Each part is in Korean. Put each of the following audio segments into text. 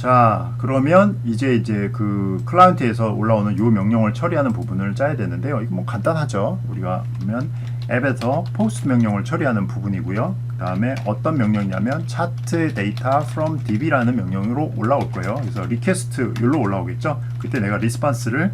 자, 그러면 이제 그 클라이언트에서 올라오는 요 명령을 처리하는 부분을 짜야 되는데요. 이거 뭐 간단하죠. 우리가 보면 앱에서 post 명령을 처리하는 부분이고요. 그 다음에 어떤 명령이냐면 chart data from db라는 명령으로 올라올 거예요. 그래서 request 여기로 올라오겠죠. 그때 내가 response를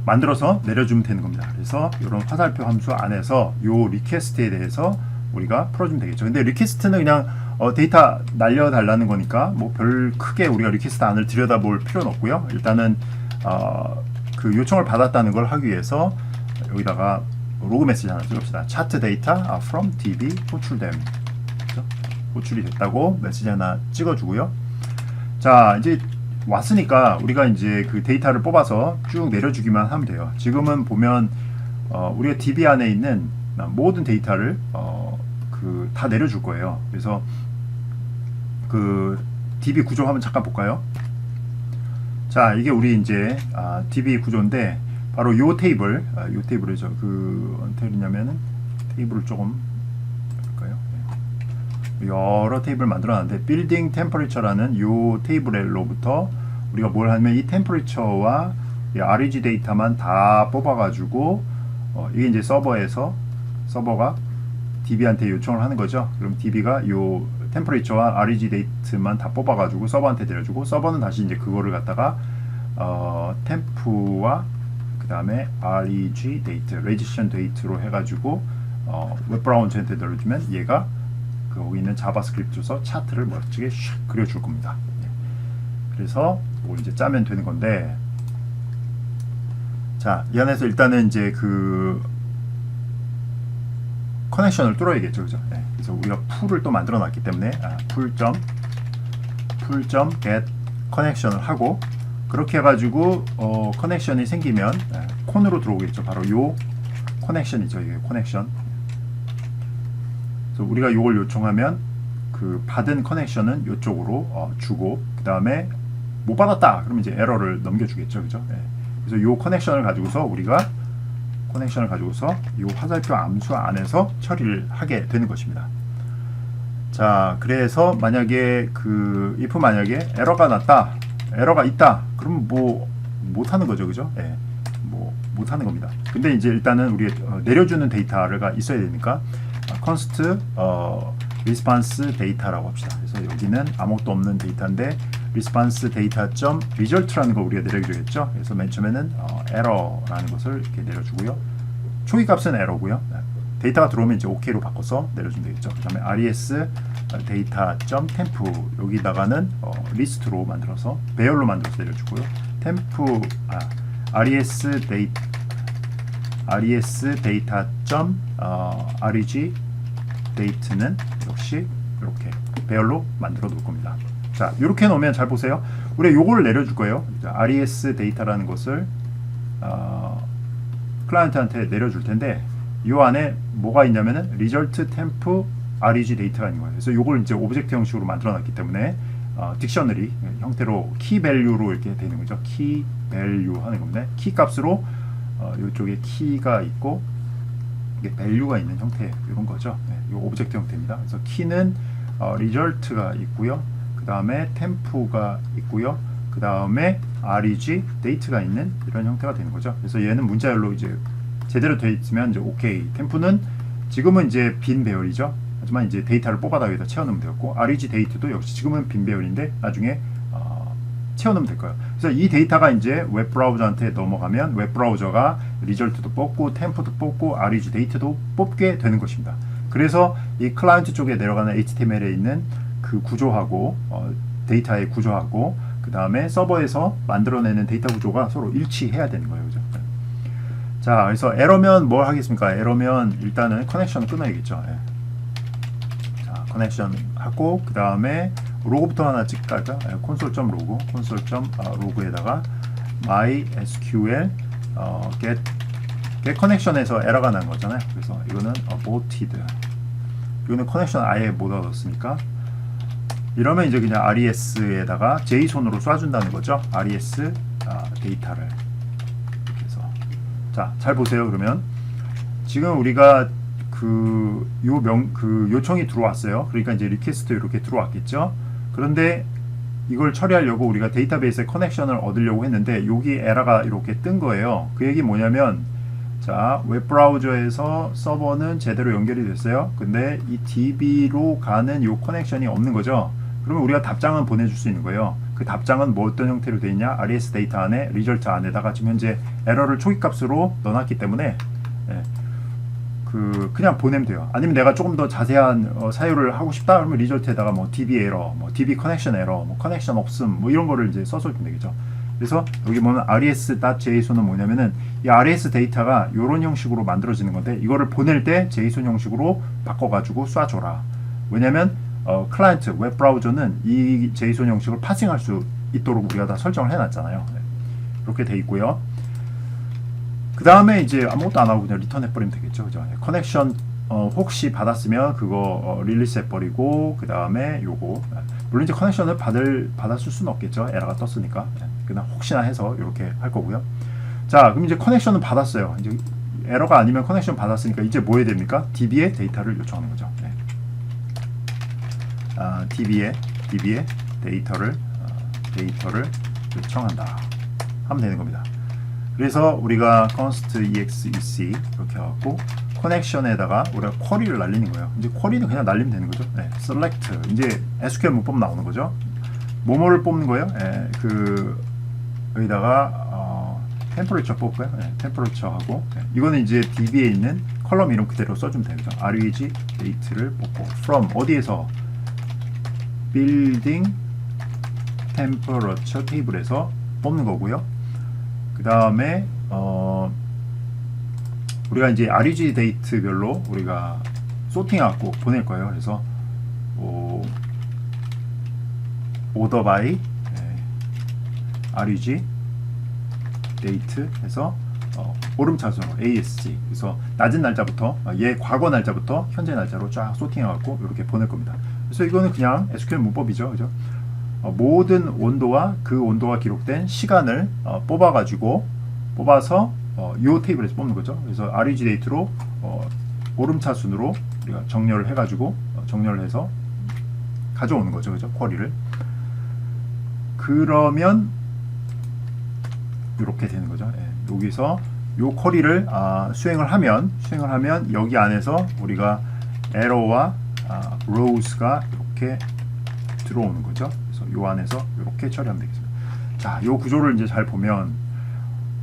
만들어서 내려주면 되는 겁니다. 그래서 이런 화살표 함수 안에서 요 리퀘스트에 대해서 우리가 풀어주면 되겠죠. 근데 리퀘스트는 그냥 데이터 날려달라는 거니까 뭐 별 크게 우리가 리퀘스트 안을 들여다볼 필요는 없고요. 일단은 그 요청을 받았다는 걸 하기 위해서 여기다가 로그 메시지 하나 찍읍시다. chart data from db 호출됨. 그렇죠? 호출이 됐다고 메시지 하나 찍어주고요. 자, 이제 왔으니까 우리가 이제 그 데이터를 뽑아서 쭉 내려주기만 하면 돼요. 지금은 보면 우리가 DB 안에 있는 모든 데이터를 그 다 내려줄 거예요. 그래서 그 DB 구조 한번 잠깐 볼까요? 자, 이게 우리 이제 DB 구조인데 바로 요 테이블, 요 테이블이죠. 그 어떻게냐면은 테이블을 조금 볼까요? 여러 테이블 만들어놨는데 빌딩 템퍼리처라는 요 테이블로부터 우리가 뭘 하면 이 템퍼리처와 REG 데이터만 다 뽑아가지고 이게 이제 서버에서 서버가 DB한테 요청을 하는 거죠. 그럼 DB가 요 템퍼리처와 REG 데이터만 다 뽑아가지고 서버한테 내려주고 서버는 다시 이제 그거를 갖다가 템프와 그 다음에 REG 데이터, 레지션 데이터로 해가지고 웹브라우저한테 내려주면 얘가 거기 있는 자바스크립트로서 차트를 멋지게 슉 그려줄 겁니다. 그래서 뭐 이제 짜면 되는 건데, 자, 이 안에서 일단은 이제 그 커넥션을 뚫어야겠죠, 그죠? 네. 그래서 우리가 풀을 또 만들어 놨기 때문에 풀.get 커넥션을 하고, 그렇게 해가지고 커넥션이 생기면 콘으로 들어오겠죠. 바로 요 커넥션이죠, 이게 커넥션. 그래서 우리가 요걸 요청하면 그 받은 커넥션은 요쪽으로 주고, 그 다음에 못 받았다 그러면 이제 에러를 넘겨주겠죠, 그죠? 네. 그래서 요 커넥션을 가지고서 우리가 요 화살표 함수 안에서 처리를 하게 되는 것입니다. 자, 그래서 만약에 그 if 만약에 에러가 났다, 에러가 있다, 그러면 뭐 못하는 거죠, 그죠? 네. 뭐 못하는 겁니다. 근데 이제 일단은 우리 내려주는 데이터가 있어야 되니까 const response data라고 합시다. 그래서 여기는 아무것도 없는 데이터인데 response data.result라는 걸 우리가 내려주겠죠. 그래서 맨 처음에는 error라는 것을 이렇게 내려주고요. 초기 값은 error고요. 데이터가 들어오면 이제 OK로 바꿔서 내려주면 되겠죠. 그 다음에 res data.temp 여기다가는 리스트로 만들어서 배열로 만들어서 내려주고요. temp res data.reg date는 역시 이렇게 배열로 만들어 놓을 겁니다. 자, 이렇게 놓으면 잘 보세요. 우리가 요걸 내려줄 거예요. res 데이터라는 것을 클라이언트한테 내려줄 텐데, 요 안에 뭐가 있냐면은 result temp reg 데이터가 있는 거예요. 그래서 요걸 이제 오브젝트 형식으로 만들어 놨기 때문에 딕셔너리 형태로 키 밸류로 이렇게 되는 거죠. 키 밸류 하는 겁니다. 키 값으로 요쪽에 키가 있고 이게 밸류가 있는 형태, 이런 거죠. 네, 요 오브젝트 형태입니다. 그래서 키는 result가 있고요. 그 다음에 템프가 있고요. 그 다음에 reg date가 있는 이런 형태가 되는 거죠. 그래서 얘는 문자열로 이제 제대로 되어 있으면 이제 OK. 템프는 지금은 이제 빈 배열이죠. 하지만 이제 데이터를 뽑아다 여기다 채워넣으면 되었고, reg date도 역시 지금은 빈 배열인데 나중에 채워넣으면 될 거예요. 그래서 이 데이터가 이제 웹브라우저한테 넘어가면 웹브라우저가 리절트도 뽑고 템프도 뽑고 reg date도 뽑게 되는 것입니다. 그래서 이 클라이언트 쪽에 내려가는 HTML에 있는 그 구조하고 데이터의 구조하고 그 다음에 서버에서 만들어내는 데이터 구조가 서로 일치해야 되는 거예요, 그죠? 자, 그래서 에러면 뭘 하겠습니까? 에러면 일단은 커넥션을 끊어야겠죠. 예. 자, 커넥션 하고 그 다음에 로그부터 하나 찍을까요? console.log, console.log에다가 mysql get 커넥션에서 에러가 난 거잖아요. 그래서 이거는 aborted. 이거는 커넥션 아예 못 얻었으니까, 이러면 이제 그냥 res에다가 JSON으로 쏴준다는 거죠. res 데이터를 이렇게 해서. 자, 잘 보세요. 그러면 지금 우리가 그 요청이 들어왔어요. 그러니까 이제 리퀘스트 이렇게 들어왔겠죠. 그런데 이걸 처리하려고 우리가 데이터베이스에 커넥션을 얻으려고 했는데 여기 에러가 이렇게 뜬 거예요. 그 얘기 뭐냐면 자, 웹브라우저에서 서버는 제대로 연결이 됐어요. 근데 이 DB로 가는 이 커넥션이 없는 거죠. 그러면 우리가 답장은 보내줄 수 있는 거예요. 그 답장은 뭐 어떤 형태로 되어 있냐? RES 데이터 안에 리절트 안에다가 지금 현재 에러를 초기값으로 넣어놨기 때문에 예, 그냥 보내면 돼요. 아니면 내가 조금 더 자세한 사유를 하고 싶다 그러면 리절트에다가 뭐 DB 에러, 뭐 DB 커넥션 에러, 뭐 커넥션 없음 뭐 이런 거를 이제 써서 주면 되겠죠. 그래서 여기 보면 res.json은 뭐냐면은 이 res 데이터가 이런 형식으로 만들어지는 건데 이거를 보낼 때 JSON 형식으로 바꿔가지고 쏴줘라. 왜냐면 클라이언트 웹 브라우저는 이 JSON 형식을 파싱할 수 있도록 우리가 다 설정을 해놨잖아요. 네. 이렇게 돼 있고요. 그 다음에 이제 아무것도 안 하고 그냥 리턴 해버리면 되겠죠. 그죠? 커넥션 혹시 받았으면 그거 릴리스 해버리고 그 다음에 요거 물론 이제 커넥션을 받았을 수는 없겠죠. 에러가 떴으니까. 그냥 혹시나 해서 이렇게 할 거고요. 자, 그럼 이제 커넥션은 받았어요. 이제 에러가 아니면 커넥션 받았으니까 이제 뭐 해야 됩니까? DB에 데이터를 요청하는 거죠. 네. DB에 데이터를 요청한다 하면 되는 겁니다. 그래서 우리가 const exec 이렇게 해갖고 커넥션에다가 우리가 쿼리를 날리는 거예요. 이제 쿼리는 그냥 날리면 되는 거죠. 네, select 이제 SQL 문법 나오는 거죠. 뭐뭐를 뽑는 거예요. 네, 여기다가 템퍼레처 뽑고요. 네, 템퍼레처하고 네, 이거는 이제 DB에 있는 컬럼 이름 그대로 써주면 되죠. reg date를 뽑고 from 어디에서 building temperature 테이블에서 뽑는 거고요. 그 다음에 우리가 이제 reg date별로 우리가 소팅해갖고 보낼 거예요. 그래서 order by reg date 해서 오름차순으로 ASC 그래서 낮은 날짜부터 과거 날짜부터 현재 날짜로 쫙 소팅해갖고 이렇게 보낼 겁니다. 그래서 이거는 그냥 SQL 문법이죠. 그죠? 모든 온도와 그 온도가 기록된 시간을 뽑아서 이 테이블에서 뽑는 거죠. 그래서 reg date로 오름차순으로 우리가 정렬을 해가지고 정렬을 해서 가져오는 거죠. 그죠? 쿼리를. 그러면 이렇게 되는 거죠. 예, 여기서 요 쿼리를 수행을 하면 여기 안에서 우리가 에러와 rows가 이렇게 들어오는 거죠. 그래서 요 안에서 이렇게 처리하면 되겠습니다. 자, 요 구조를 이제 잘 보면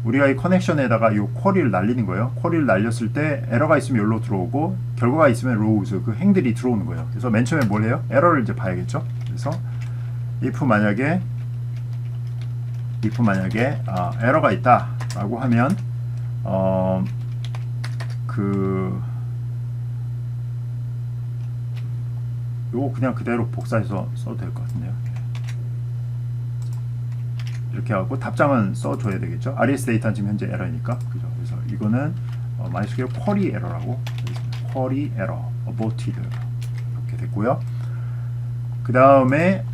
우리가 이 커넥션에다가 이 쿼리를 날리는 거예요. 쿼리를 날렸을 때 에러가 있으면 여기로 들어오고 결과가 있으면 rows 그 행들이 들어오는 거예요. 그래서 맨 처음에 뭘 해요? 에러를 이제 봐야겠죠. 그래서 if 만약에 에러가 있다라고 하면 요거 그냥 그대로 복사해서 써도 될 것 같은데요. 이렇게 하고 답장은 써줘야 되겠죠. RES 데이터는 지금 현재 에러니까 그죠. 그래서 이거는 MySQL 쿼리 에러라고 쿼리 에러 aborted 이렇게 됐고요. 그 다음에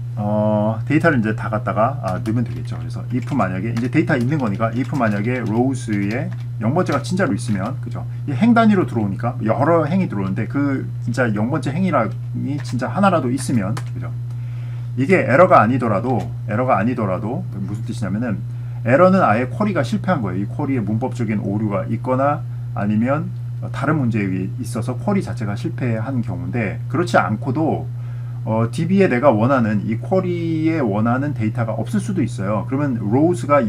데이터를 이제 다 갖다가 넣으면 되겠죠. 그래서 if 만약에 이제 데이터 있는 거니까 if 만약에 rows에 0번째가 진짜로 있으면 그죠. 이 행 단위로 들어오니까 여러 행이 들어오는데 그 진짜 0번째 행이랑이 진짜 하나라도 있으면 그죠. 이게 에러가 아니더라도 무슨 뜻이냐면은 에러는 아예 쿼리가 실패한 거예요. 이 쿼리에 문법적인 오류가 있거나 아니면 다른 문제에 있어서 쿼리 자체가 실패한 경우인데 그렇지 않고도 DB에 내가 원하는 이 쿼리에 원하는 데이터가 없을 수도 있어요. 그러면 rows가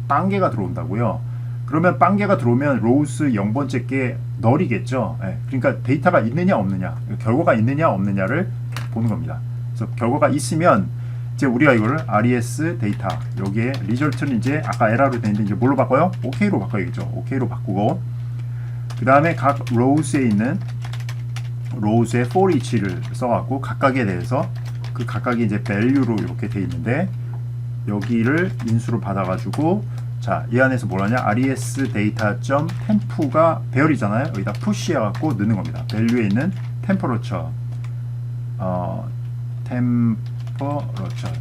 빵개가 들어온다고요. 그러면 빵개가 들어오면 rows 0번째 게 널이겠죠. 네, 그러니까 데이터가 있느냐 없느냐, 결과가 있느냐 없느냐를 보는 겁니다. 그래서 결과가 있으면 이제 우리가 이거를 res 데이터 여기에 리절트는 이제 아까 에러로 되는데 이제 뭘로 바꿔요? OK로 바꿔야겠죠. OK로 바꾸고 그 다음에 각 rows에 있는 rows의 for each를 써갖고 각각에 대해서 그 각각이 이제 value로 이렇게 돼 있는데 여기를 인수로 받아가지고 자, 이 안에서 뭘 하냐? res data.temp가 배열이잖아요. 여기다 push 해갖고 넣는 겁니다. value에 있는 temperature temperature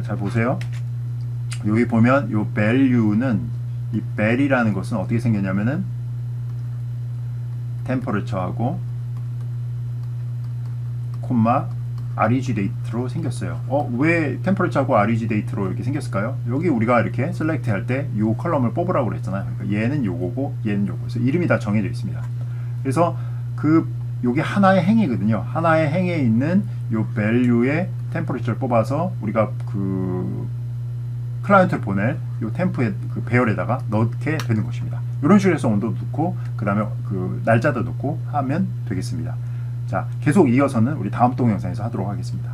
잘 보세요. 여기 보면 이 value는 이 bel이라는 것은 어떻게 생겼냐면은 temperature하고 콤마 reg 데이트로 생겼어요. 왜 템퍼레처하고 REG 데이트로 이렇게 생겼을까요? 여기 우리가 이렇게 셀렉트 할 때 이 컬럼을 뽑으라고 그랬잖아요. 그러니까 얘는 요거고 얘는 요거. 그래서 이름이 다 정해져 있습니다. 그래서 요게 하나의 행이거든요. 하나의 행에 있는 요 value의 템퍼레처를 뽑아서 우리가 클라이언트를 보낼 요 템프의 배열에다가 넣게 되는 것입니다. 이런 식으로 해서 온도도 넣고 그 다음에 날짜도 넣고 하면 되겠습니다. 자, 계속 이어서는 우리 다음 동영상에서 하도록 하겠습니다.